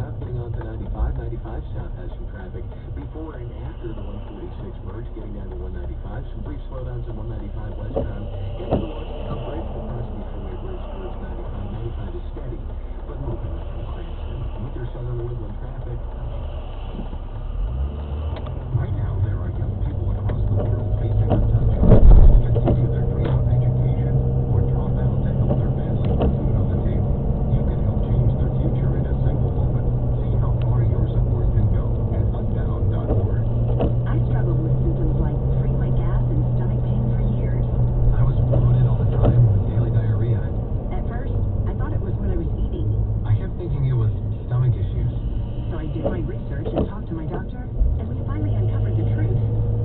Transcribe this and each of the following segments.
south getting onto 95. 95 south has some traffic. Before and after the 146 merge, getting down to 195. Some brief slowdowns on 195 westbound. Into the Washington Bridge, the Cranston freeway bridge towards 95. 95 is steady, but moving from Cranston. With your southern woodland traffic. Right now, there are young people across the world facing untouched choices to continue their dream of education or drop out to help their family put food on the table. You can help change their future in a simple moment. See how far your support can go at unbound.org. I struggled with symptoms like frequent gas and stomach pain for years. I was bloated all the time with daily diarrhea. At first, I thought it was what I was eating. I kept thinking it was stomach issues. So I did my research and talked to my doctor, and we finally uncovered the truth.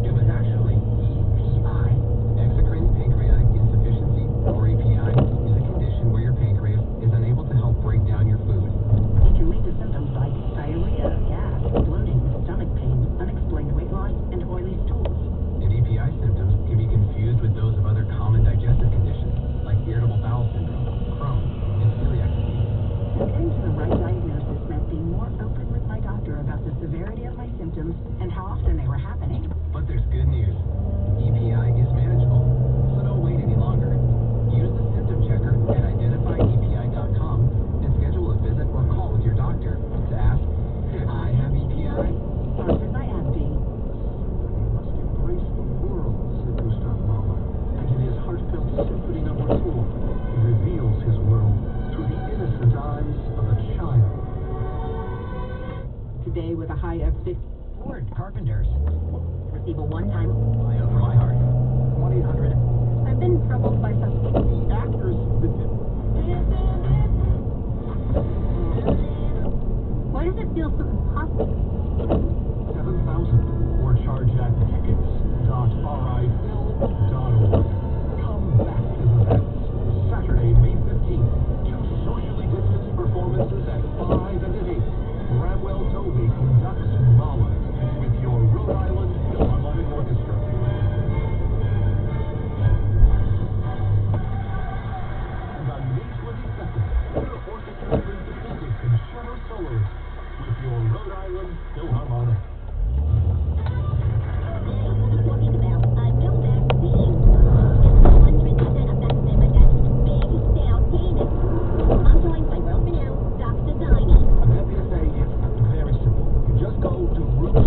It was actually EPI. Exocrine pancreatic insufficiency, or EPI, is a condition where your pancreas is unable to help break down your food. It can lead to symptoms like diarrhea, gas, bloating, stomach pain, unexplained weight loss, and oily stools. And EPI symptoms can be confused with those of other common digestive conditions, like irritable bowel syndrome, Crohn's, and celiac disease. Getting to the right diagnosis meant being more open with my doctor about the severity of my symptoms and how often they were happening. But there's good news. EPI is manageable, so don't wait any longer. Use the symptom checker at identifyepi.com and schedule a visit or call with your doctor to ask, "Do I have EPI?" Sponsored by AbbVie. You must embrace the world, said Gustav Mahler. And in his heartfelt Symphony No. 4, he reveals his world through the innocent eyes of a child. Today, with a high of 50 Ford Carpenters, receive a one-time Bio for my heart. 1-800. I've been troubled by some The actors that did Why does it feel so impossible? 7,000 or charge at tickets.rifilm.org. Come back to the vets. Saturday, May 15th. 2 socially distanced performances at 5 and at 8. Bramwell Tovey conducts Mala with your Rhode Island Philharmonic Orchestra. And on May 22nd, your orchestra brings the music concerto soloist with your Rhode Island Philharmonic. Talking about a new vaccine. It's 100% effective against big cell penis. I'm joined by world-renowned Dr. Diney. I'm happy to say it's very simple. You just go to Route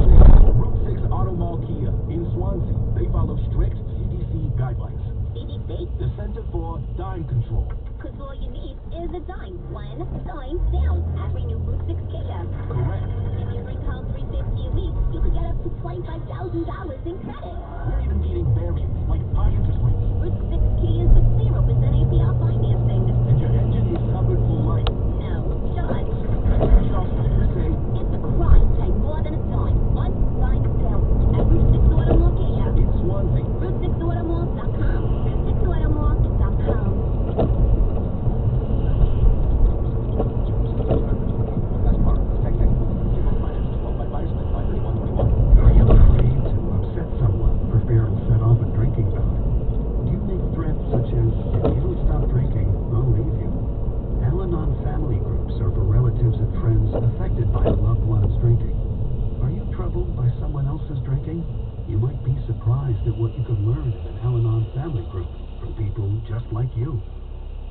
6 Auto Mall Kia in Swansea. They follow strict CDC guidelines. CDC? The Center for Dime Control. Because all you need is a dime. One dime down at Renew Route 6 Kia. Correct. If you bring home $350 a week, you could get up to $25,000 in credit. We're even meeting variants like high interest rates. Route 6 Kias with 0% APR financing. And your engine is covered for life. No, charge. Just to say, It's a crime to pay more than a dime. One dime down at Route 6 Auto Mall Kia. in Swansea. Route6automall.com. Route6automall.com. That's part of the text. People finance 12 by 5 split 531.21. Are you afraid to upset someone for fear it'll set off a drinking bout? Do you make threats such as, if you don't stop drinking, I'll leave you? Al-Anon family groups are for relatives and friends affected by a loved one's drinking. Are you troubled by someone else's drinking? You might be surprised at what you could learn in an Al-Anon family group from people just like you.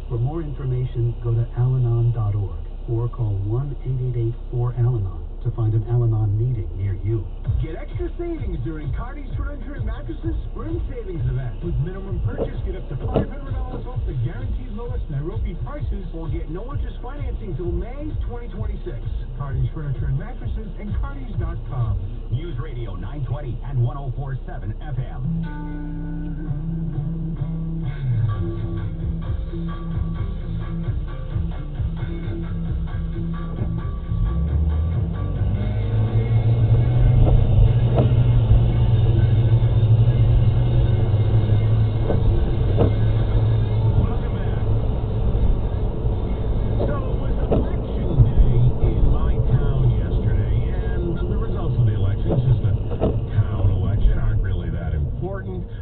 For more information, go to alanon.org or call 1-888-4-ALANON to find an Al-Anon meeting near you. Get extra savings during Cardi's Furniture and Mattresses Spring Savings Event. With minimum purchase, get up to $500 off the guaranteed lowest Nairobi prices or get no interest financing till May 2026. Cardi's Furniture and Mattresses and Cardis.com. News Radio 920 and 104.7 FM.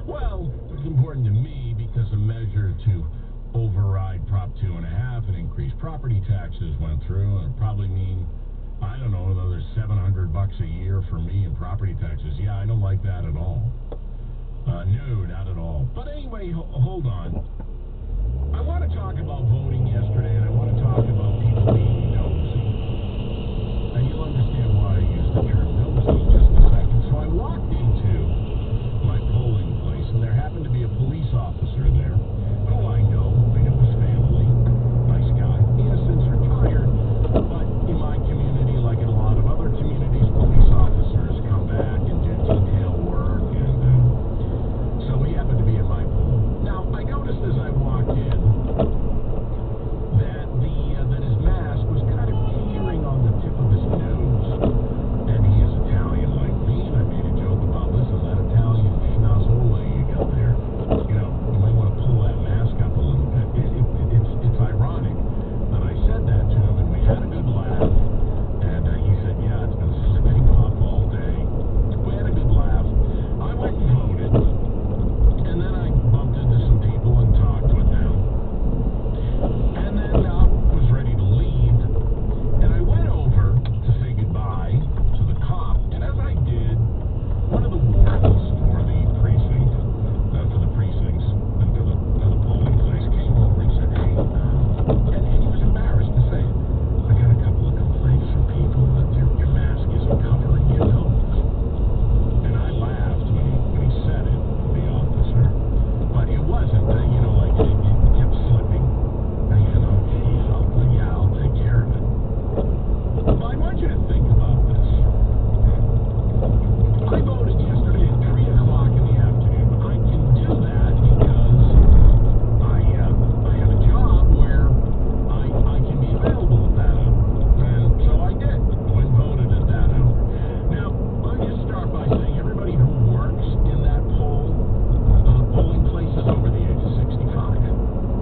Well, it's important to me because a measure to override Prop 2.5 and increase property taxes went through, and it'll probably mean I'm Oh, another $700 a year for me in property taxes. Yeah, I don't like that at all. No, not at all. But anyway, hold on.